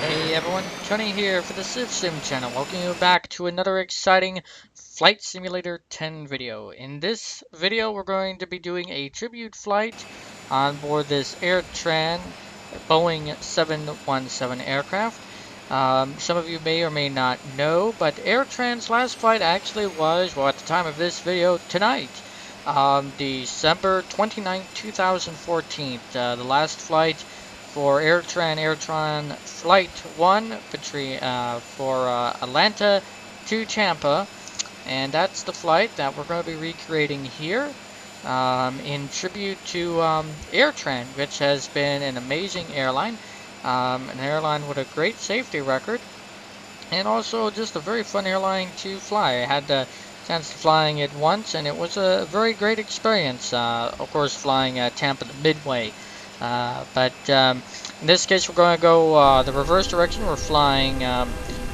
Hey everyone, Tony here for the CivSim channel. Welcome you back to another exciting Flight Simulator 10 video. In this video, we're going to be doing a tribute flight on board this Airtran Boeing 717 aircraft. Some of you may or may not know, but Airtran's last flight actually was, well, at the time of this video, tonight. December 29, 2014, the last flight for Airtran Flight 1 for Atlanta to Tampa, and that's the flight that we're going to be recreating here in tribute to Airtran, which has been an amazing airline, an airline with a great safety record, and also just a very fun airline to fly. I had the chance of flying it once, and it was a very great experience, of course flying Tampa to Midway. In this case, we're going to go the reverse direction. We're flying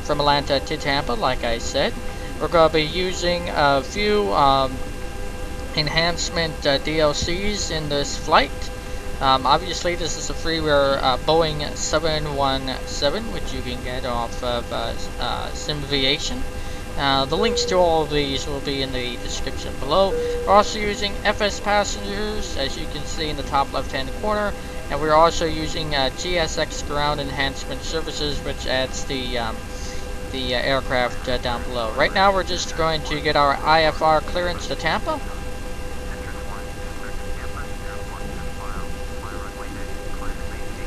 from Atlanta to Tampa, like I said. We're going to be using a few enhancement DLCs in this flight. Obviously, this is a freeware Boeing 717, which you can get off of SimViation. The links to all of these will be in the description below. We're also using FSpassangersX, as you can see in the top left-hand corner, and we're also using GSX Ground Services, which adds the aircraft down below. Right now, we're just going to get our IFR clearance to Tampa.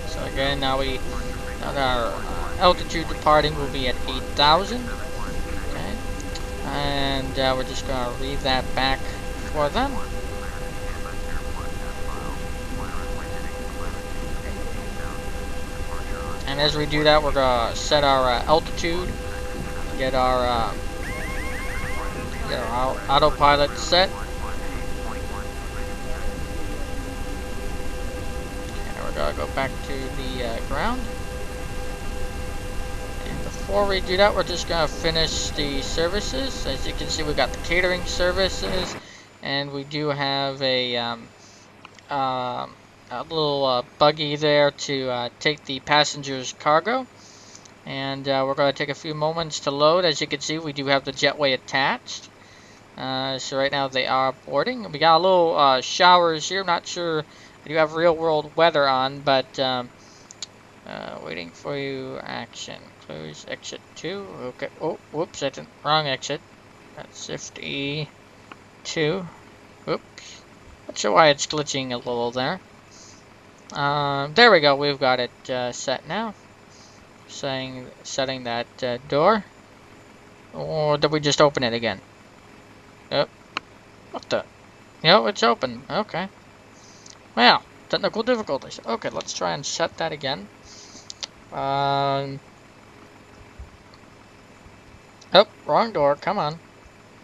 So again, now our altitude departing will be at 8,000. And we're just going to read that back for them. And as we do that, we're going to set our altitude, get our autopilot set. And we're going to go back to the ground. Before we do that, we're just going to finish the services. As you can see, we got the catering services, and we do have a little buggy there to take the passengers' cargo. And we're going to take a few moments to load. As you can see, we do have the jetway attached. So right now they are boarding. We got a little showers here. I'm not sure. I do have real-world weather on, but waiting for you action. Close exit 2. Okay. Oh, whoops, I did wrong exit. That's Shift E2. Whoops. Not sure why it's glitching a little there. There we go. We've got it set now. Setting that door. Or did we just open it again? Yep. What the? Yep, it's open. Okay. Well, technical difficulties. Okay, let's try and set that again. Oh, wrong door. Come on.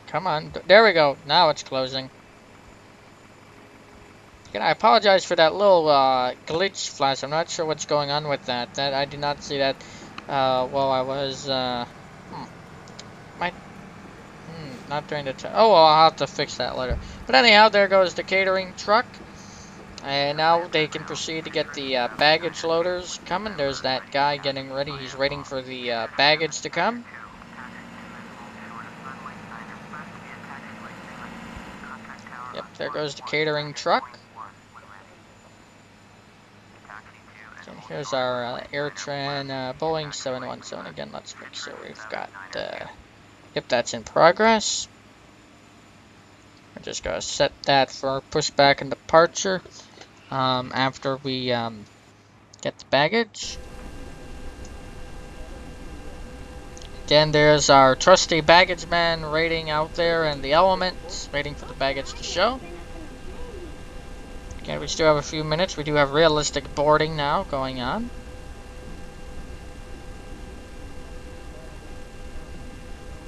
Come on. There we go. Now it's closing. Again, I apologize for that little glitch flash. I'm not sure what's going on with that. I did not see that while I was not during the time. Oh, well, I'll have to fix that later. But anyhow, there goes the catering truck. And now they can proceed to get the baggage loaders coming. There's that guy getting ready. He's waiting for the baggage to come. Yep, there goes the catering truck. And here's our Airtran Boeing 717. Again, let's make sure we've got, yep, that's in progress. We're just going to set that for pushback and departure after we get the baggage. Again, there's our trusty baggage man waiting out there in the elements, waiting for the baggage to show. Again, we still have a few minutes. We do have realistic boarding now going on.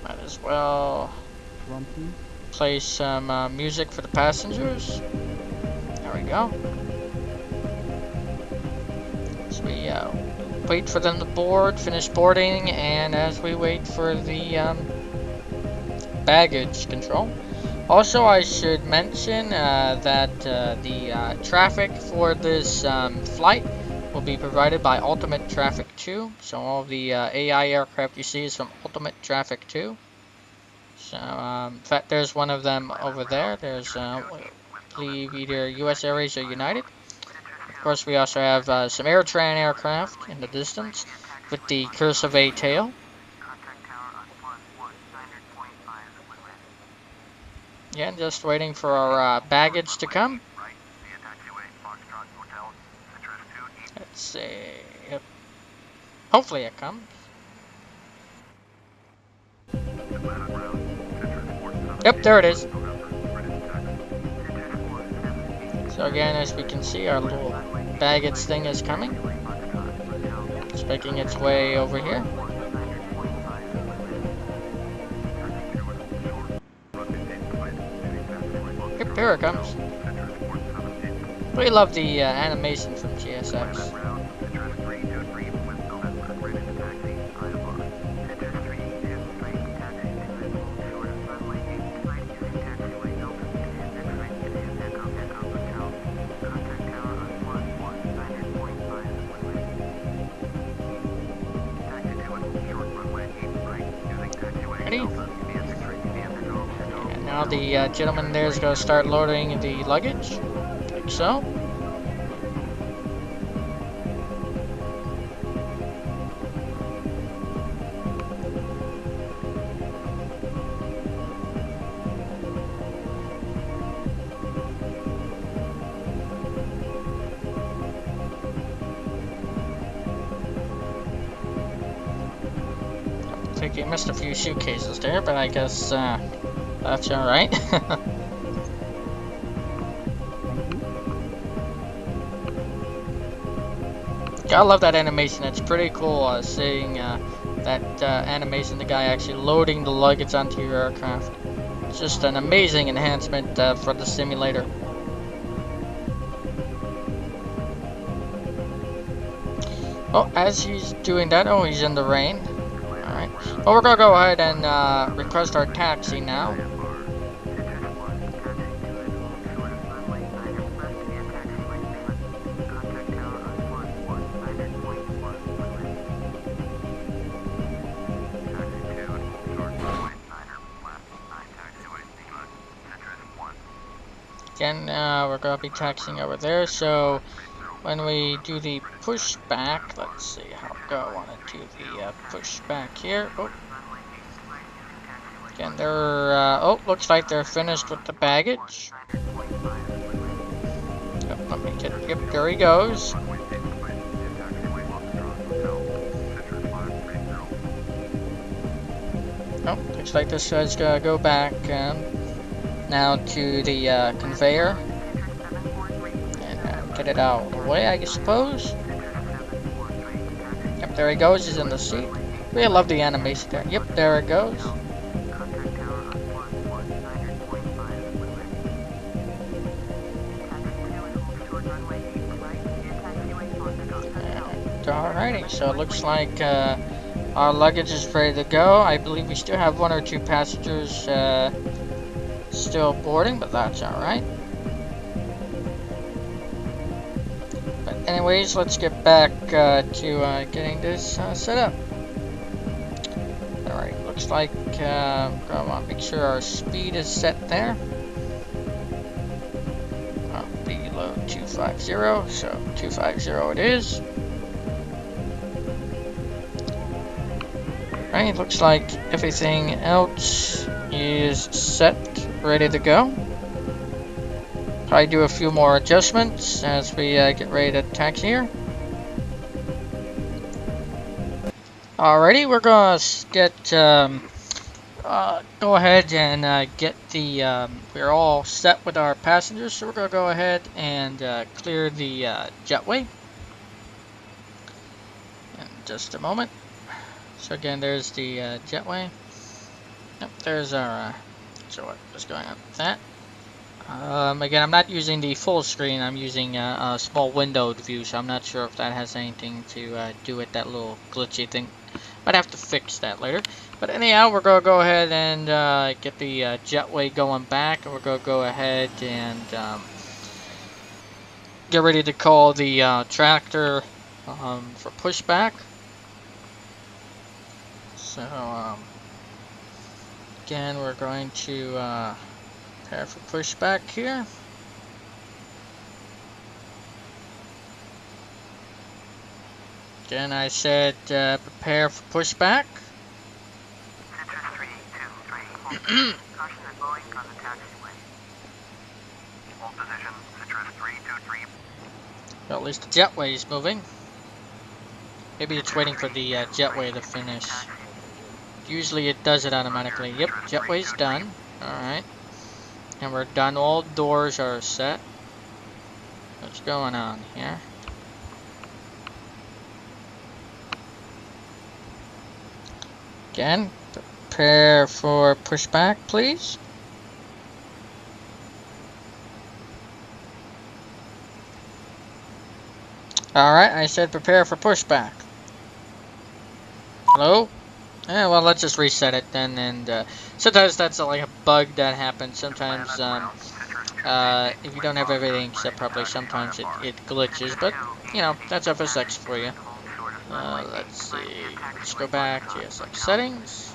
Might as well play some music for the passengers. There we go. So we wait for them to board, finish boarding, and as we wait for the baggage control. Also, I should mention that the traffic for this flight will be provided by Ultimate Traffic 2. So all the AI aircraft you see is from Ultimate Traffic 2. So in fact, there's one of them over there. There's I believe either US Airways or United. Of course, we also have some Airtran aircraft in the distance with the cursive A tail. Yeah, just waiting for our baggage to come. Let's see. Yep. Hopefully it comes. Yep, there it is. So again, as we can see, our little baggage thing is coming. It's making its way over here. Yep, here it comes. We love the animation from GSX. Ready? And now the gentleman there is going to start loading the luggage, like so. I think you missed a few suitcases there, but I guess that's alright. I love that animation. It's pretty cool seeing that animation, the guy actually loading the luggage onto your aircraft. It's just an amazing enhancement for the simulator. Oh, as he's doing that, oh, he's in the rain. Alright. Well, we're going to go ahead and request our taxi now. Again, we're going to be taxiing over there, so when we do the pushback, let's see how we go. I want to do the pushback here. Oh. Again, they're, oh, looks like they're finished with the baggage. Yep, let me get, yep, there he goes. Oh, looks like this guy's gonna go back now to the conveyor. Get it out of the way, I suppose. Yep, there he goes. He's in the seat. Really love the animation there. Yep, there it goes. Alrighty, so it looks like our luggage is ready to go. I believe we still have one or two passengers still boarding, but that's alright. Anyways, let's get back to getting this set up. Alright, looks like I want to make sure our speed is set there. Below 250, so 250 it is. Alright, looks like everything else is set, ready to go. Probably do a few more adjustments as we get ready to taxi here. Alrighty, we're gonna get go ahead and get the we're all set with our passengers, so we're gonna go ahead and clear the jetway in just a moment. So again, there's the jetway. Yep, there's our so what's going on with that. Again, I'm not using the full screen. I'm using a small windowed view, so I'm not sure if that has anything to do with that little glitchy thing. Might have to fix that later. But anyhow, we're going to go ahead and get the jetway going back, and we're going to go ahead and get ready to call the tractor for pushback. So again, we're going to prepare for pushback here. Again, I said prepare for pushback. Citrus 323. Caution at Boeing on the taxiway. Hold position, Citrus 323. Well, at least the jetway is moving. Maybe it's waiting for the jetway to finish. Usually it does it automatically. Yep, jetway's done. Alright. And we're done. All doors are set. What's going on here? Again, prepare for pushback, please. Alright, I said prepare for pushback. Hello? Yeah, well, let's just reset it then, and sometimes that's like a bug that happens. Sometimes, if you don't have everything set properly, sometimes it glitches, but, you know, that's FSX for you. Let's see, let's go back to GSX settings.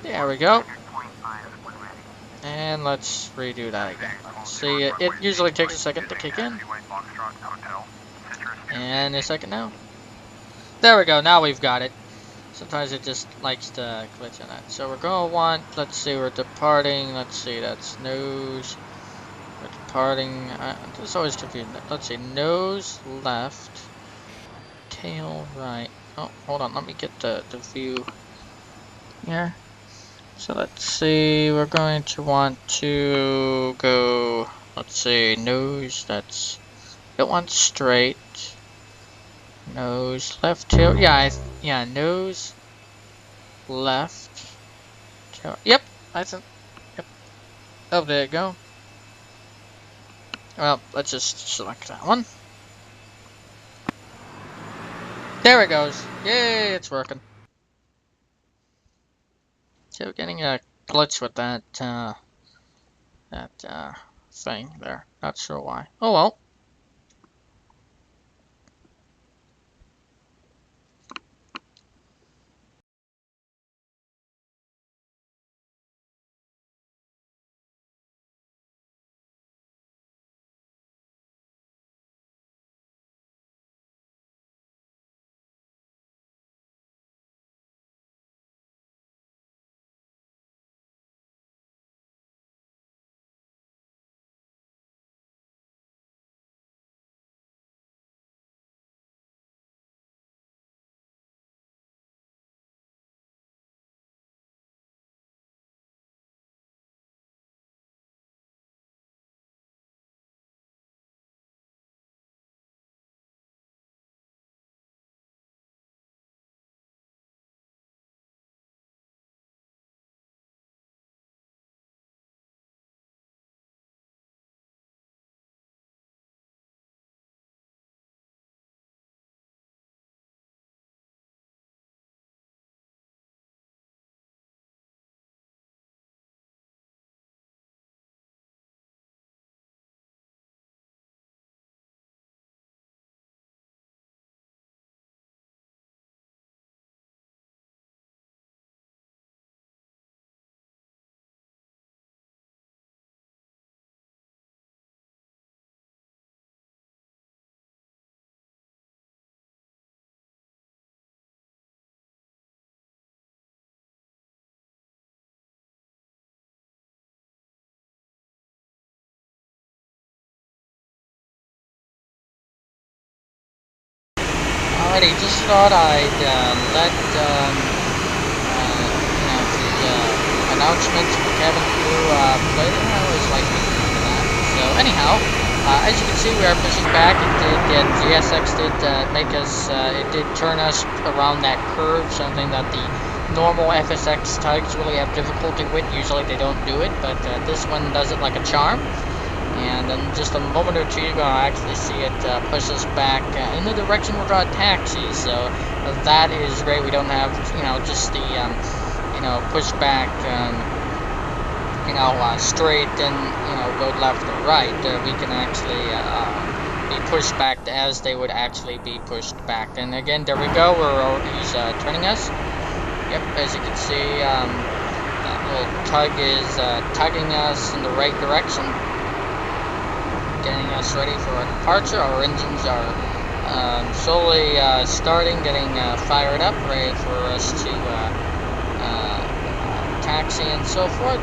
There we go. And let's redo that again. Let's see, it usually takes a second to kick in. And a second now. There we go, now we've got it. Sometimes it just likes to glitch on that. So we're going to want, let's see, we're departing, let's see, that's nose. We're departing, this is always confusing. Let's see, nose left, tail right. Oh, hold on, let me get the view here. So let's see, we're going to want to go, let's see, nose, that's, don't want straight. Nose left tail, yeah, nose left tail. Yep, that's it. Yep. Oh, there you go. Well, let's just select that one. There it goes. Yay, it's working. So getting a glitch with that thing there. Not sure why. Oh well. Alrighty, just thought I'd let the announcements for cabin crew play. I always like listening to that. So anyhow, as you can see, we are pushing back. GSX did make us, it did turn us around that curve, something that the normal FSX tugs really have difficulty with. Usually they don't do it, but this one does it like a charm. And in just a moment or two, you're going to actually see it push us back in the direction we're going to taxi. So that is great. We don't have, just the, push back, straight and, go left or right. We can actually be pushed back as they would actually be pushed back. And again, there we go. He's turning us. Yep, as you can see, that little tug is tugging us in the right direction, getting us ready for a departure. Our engines are slowly starting, getting fired up, ready for us to taxi and so forth.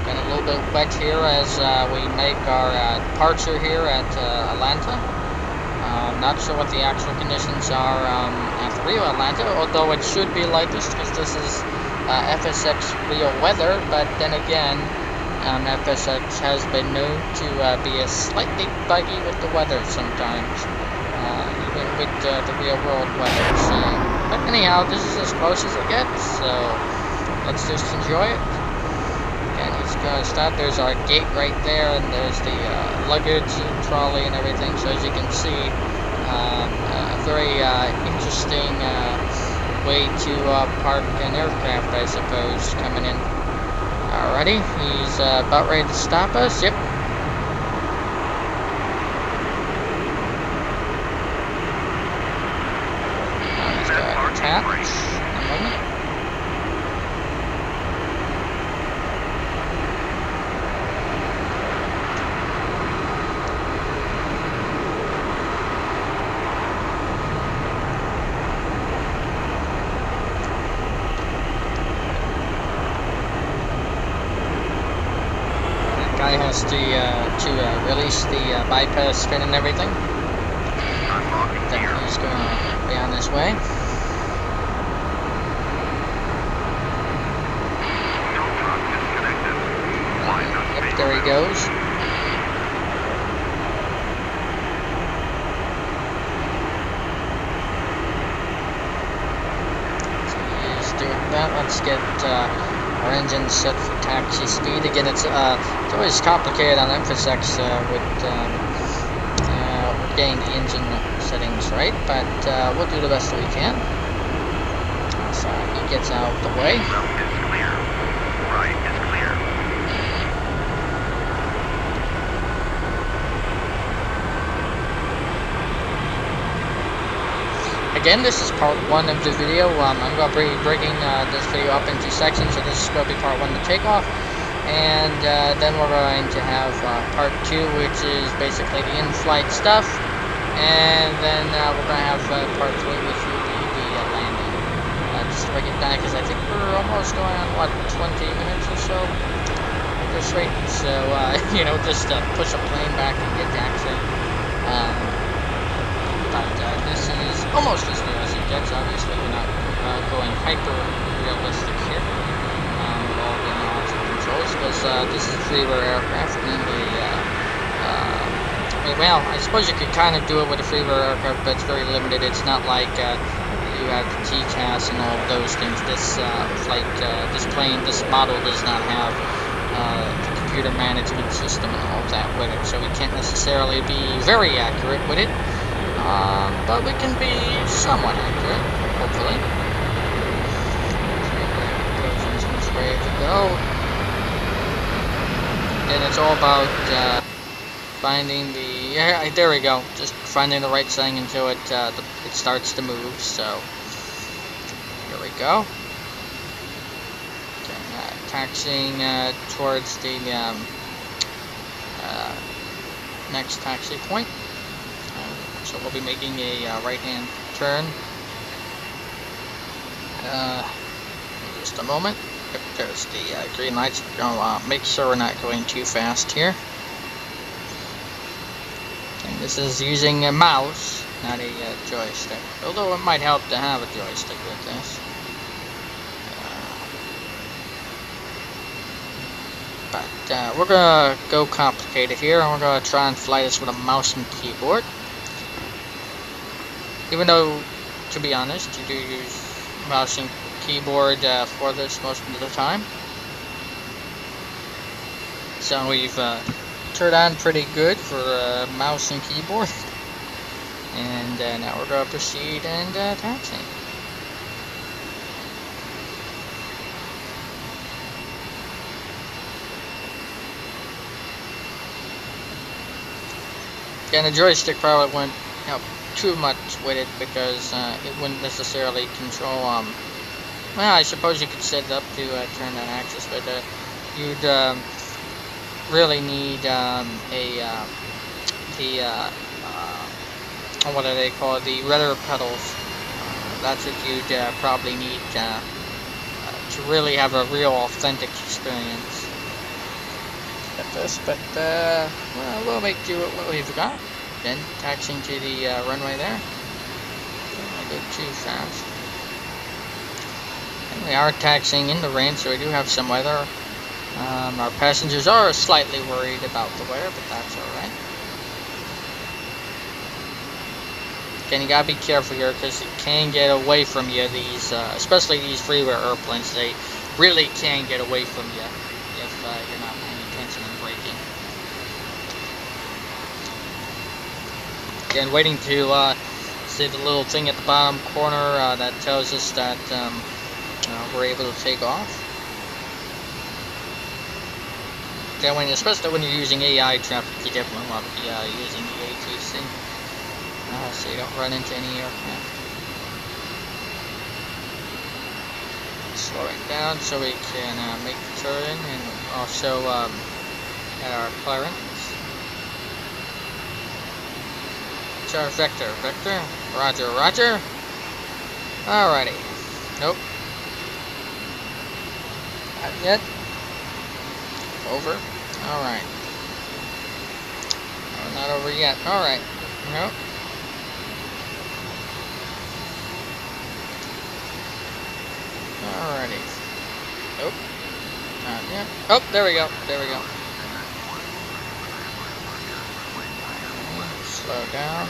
Getting a little bit wet here as we make our departure here at Atlanta. Not sure what the actual conditions are at Rio Atlanta, although it should be like this because this is FSX Rio weather, but then again, FSX has been known to be a slightly buggy with the weather sometimes, even with the real world weather. So, but anyhow, this is as close as it gets, so let's just enjoy it. Again, he's going to stop. There's our gate right there, and there's the luggage trolley and everything. So as you can see, a very interesting way to park an aircraft, I suppose, coming in. Alrighty, he's about ready to stop us. Yep. He's got a tap in a moment. Guy has to release the bypass fin and everything. Then he's going to be on his way. Yep, there he goes. So he's doing that. Let's get our engine set for taxi speed. Again, it's always complicated on FSX with getting the engine settings right, but we'll do the best that we can. So he gets out of the way. Left is clear. Right is clear. Again, this is part 1 of the video. I'm going to be breaking this video up into sections, so this is going to be part 1 to takeoff. And then we're going to have part 2, which is basically the in-flight stuff. And then we're going to have part 3, which will be the landing. Just to break it down, because I think we're almost going on, what, 20 minutes or so at this rate. So, you know, just push a plane back and get taxi. But this is almost as new as it gets. Obviously, we're not going hyper-realistic here. With all the knobs and controls, because this is a freeware aircraft, namely, well, I suppose you could kind of do it with a freeware aircraft, but it's very limited. It's not like you have the TCAS and all of those things. This this model does not have the computer management system and all of that with it, so we can't necessarily be very accurate with it, but we can be somewhat accurate, hopefully. Engine's ready to go. And it's all about finding the, yeah, there we go, just finding the right setting until it starts to move. So here we go. Okay, taxiing towards the next taxi point. So we'll be making a right-hand turn. In just a moment. Yep, there's the green lights. We're going to make sure we're not going too fast here. And this is using a mouse, not a joystick. Although it might help to have a joystick with this. But we're going to go complicated here, and we're going to try and fly this with a mouse and keyboard. Even though, to be honest, you do use mouse and keyboard for this most of the time. So we've turned on pretty good for mouse and keyboard. And now we're going to proceed and taxi. And the joystick probably wouldn't help too much with it because it wouldn't necessarily control. Well, I suppose you could set it up to turn that axis, but you'd really need what do they call it? The rudder pedals. That's what you'd probably need to really have a real authentic experience at this. But well, we'll make do with what we've got. Then taxiing to the runway there. Don't go too fast. And we are taxiing in the rain, so we do have some weather. Our passengers are slightly worried about the weather, but that's alright. Again, you gotta be careful here because it can get away from you. These, especially these freeware airplanes, they really can get away from you if you're not paying attention and braking. Again, waiting to see the little thing at the bottom corner that tells us that we're able to take off. Again, especially when you're using AI traffic, you definitely want to be using the ATC. So you don't run into any aircraft. Slowing down so we can make the turn and also at our clearance. It's our vector. Vector. Roger, roger. Alrighty. Nope. Not yet. Over. Alright. Oh, not over yet. Alright. Nope. Alrighty. Nope. Not yet. Oh, there we go. There we go. Slow down.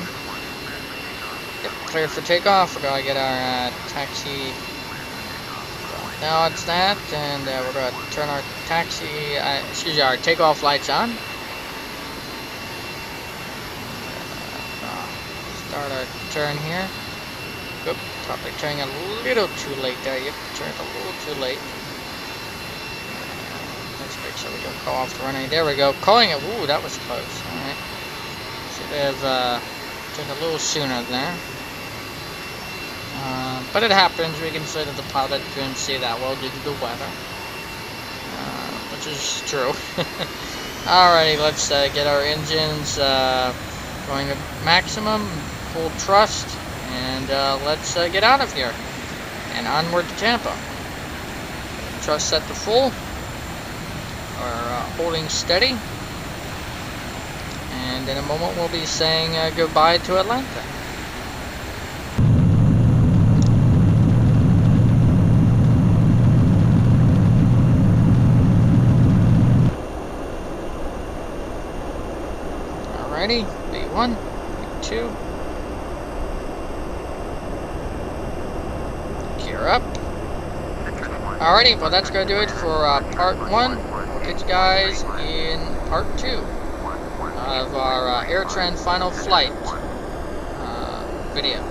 Yep, cleared for takeoff. We're going to get our taxi. Now it's that, and we're going to turn our our takeoff lights on. Start our turn here. Oop, probably turning a little too late there. Yep, turned a little too late. Let's make sure we don't call off the runway. There we go. Calling it. Ooh, that was close. Alright. Should have turned a little sooner there. But it happens. We can say that the pilot couldn't see that well due to the weather. Which is true. Alrighty, let's get our engines going to maximum, full thrust. And let's get out of here and onward to Tampa. Thrust set to full. We're holding steady. And in a moment we'll be saying goodbye to Atlanta. Alrighty, B1, B2. Up. Alrighty, well that's going to do it for part 1. We'll catch you guys in part 2 of our Airtran final flight video.